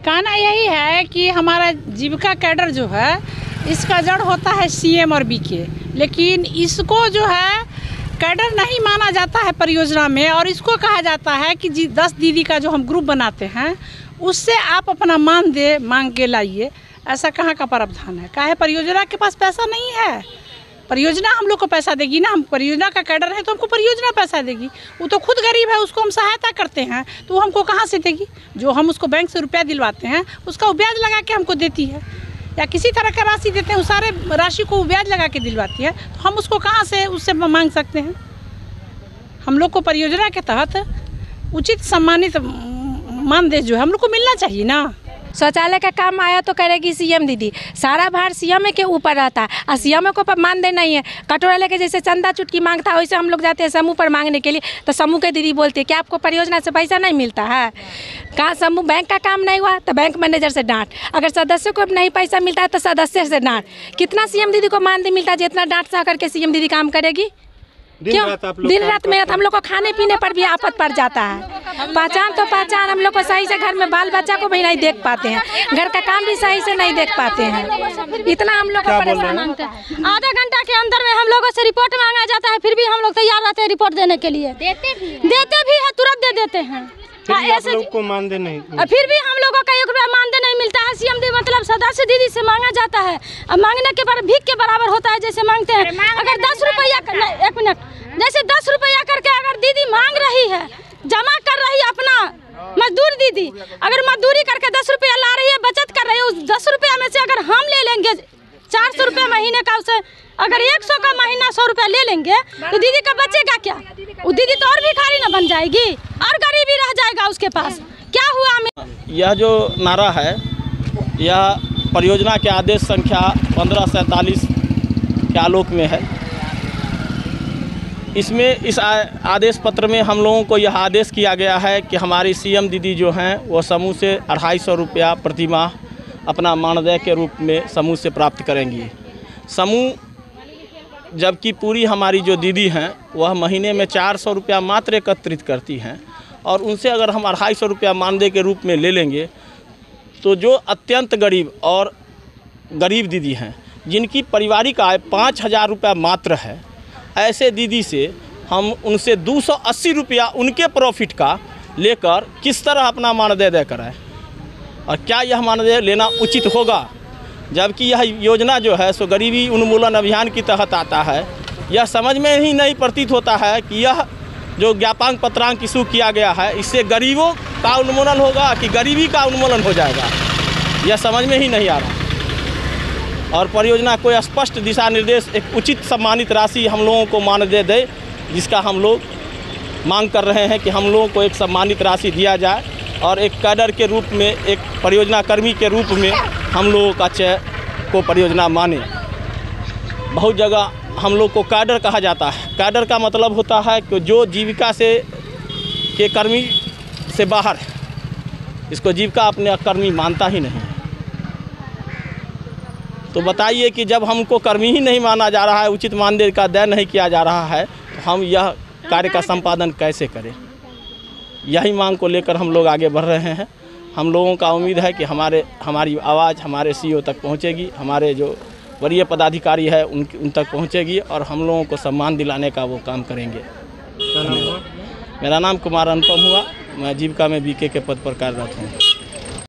कहना यही है कि हमारा जीविका कैडर जो है इसका जड़ होता है सीएम और बीके, लेकिन इसको जो है कैडर नहीं माना जाता है परियोजना में, और इसको कहा जाता है कि 10 दीदी का जो हम ग्रुप बनाते हैं उससे आप अपना मांग के लाइए। ऐसा कहाँ का प्रावधान है? काहे परियोजना के पास पैसा नहीं है? परियोजना हम लोग को पैसा देगी ना, हम परियोजना का कैडर है तो हमको परियोजना पैसा देगी। वो तो खुद गरीब है, उसको हम सहायता करते हैं तो वो हमको कहाँ से देगी? जो हम उसको बैंक से रुपया दिलवाते हैं उसका वो ब्याज लगा के हमको देती है, या किसी तरह का राशि देते हैं, उस सारे राशि को ब्याज लगा के दिलवाती है, तो हम उसको कहाँ से उससे मांग सकते हैं? हम लोग को परियोजना के तहत उचित सम्मानित मानदेय जो है हम लोग को मिलना चाहिए ना। शौचालय का काम आया तो करेगी सीएम दीदी, सारा भार सीएम के ऊपर रहता है और सीएम को मानदेय नहीं है। कटोरा लेके जैसे चंदा चुटकी मांगता है वैसे हम लोग जाते हैं समूह पर मांगने के लिए, तो समूह के दीदी बोलती है कि आपको परियोजना से पैसा नहीं मिलता है। कहाँ समूह बैंक का काम नहीं हुआ तो बैंक मैनेजर से डांट, अगर सदस्य को नहीं पैसा मिलता है तो सदस्य से डांट। कितना सीएम दीदी को मानदेय मिलता है? जितना डांट सह करके सीएम दीदी काम करेगी? क्यों दिन रात मेहनत, हम लोग को खाने पीने पर भी आफत पड़ जाता है। पहचान तो पहचान हम लोग को सही से घर में बाल बच्चा को भी नहीं देख पाते हैं, घर का काम भी सही से नहीं देख पाते हैं। इतना हम लोग को परेशान मांगते हैं। आधा घंटा के अंदर में हम लोगों से रिपोर्ट मांगा जाता है, फिर भी हम लोग तैयार रहते हैं रिपोर्ट देने के लिए। देते भी है, तुरंत दे देते हैं। ऐसे लोग को मानदेय नहीं, फिर भी हम लोगों का 1 रुपया मानदेय नहीं मिलता है। सीएम दी मतलब सदस्य दीदी से मांगा जाता है, अब मांगने के बाद भीख के बराबर होता है जैसे मांगते हैं। अगर 10 रुपया, 1 मिनट, जैसे 10 रुपया करके अगर दीदी मांग रही है, जमा कर रही है अपना मजदूर दीदी, अगर मजदूरी करके 10 रुपया ला रही है, बचत कर रही है, उस 10 रुपया में से अगर हम ले लेंगे 400 रुपया महीने का, उसे अगर 100 का महीना 100 रुपया ले लेंगे तो दीदी का बचेगा क्या? वो दीदी तो और भिखारी ना बन जाएगी और गरीबी रह जाएगा उसके पास। क्या हुआ हमें? यह जो नारा है यह परियोजना के आदेश संख्या 1547 के आलोक में है। इसमें इस आदेश पत्र में हम लोगों को यह आदेश किया गया है कि हमारी सीएम दीदी जो हैं वो समूह से 250 रुपया प्रति माह अपना मानदेय के रूप में समूह से प्राप्त करेंगी। समूह जबकि पूरी हमारी जो दीदी हैं वह महीने में 400 रुपया मात्र एकत्रित करती हैं, और उनसे अगर हम 250 रुपया मानदेय के रूप में ले लेंगे तो जो अत्यंत गरीब और गरीब दीदी हैं जिनकी पारिवारिक आय 5000 रुपया मात्र है, ऐसे दीदी से हम उनसे 280 रुपया उनके प्रॉफिट का लेकर किस तरह अपना मानदेय दे कराएं? और क्या यह मानदेय लेना उचित होगा? जबकि यह योजना जो है सो गरीबी उन्मूलन अभियान की तहत आता है। यह समझ में ही नहीं प्रतीत होता है कि यह जो ज्ञापांक पत्रांक इशू किया गया है इससे गरीबों का उन्मूलन होगा कि गरीबी का उन्मूलन हो जाएगा, यह समझ में ही नहीं आ रहा। और परियोजना को स्पष्ट दिशा निर्देश, एक उचित सम्मानित राशि हम लोगों को मानदेय दे, जिसका हम लोग मांग कर रहे हैं कि हम लोगों को एक सम्मानित राशि दिया जाए, और एक कैडर के रूप में, एक परियोजना कर्मी के रूप में हम लोगों का चय को परियोजना माने। बहुत जगह हम लोग को कैडर कहा जाता है। कैडर का मतलब होता है कि जो जीविका से के कर्मी से बाहर है, इसको जीविका अपने कर्मी मानता ही नहीं। तो बताइए कि जब हमको कर्मी ही नहीं माना जा रहा है, उचित मानदेय का दय नहीं किया जा रहा है, तो हम यह कार्य का संपादन कैसे करें? यही मांग को लेकर हम लोग आगे बढ़ रहे हैं। हम लोगों का उम्मीद है कि हमारी आवाज़ हमारे सीईओ तक पहुंचेगी, हमारे जो वरीय पदाधिकारी है उन तक पहुंचेगी, और हम लोगों को सम्मान दिलाने का वो काम करेंगे। मेरा नाम कुमार अनुपम हुआ, मैं जीविका में बीके के पद पर कार्यरत हूँ।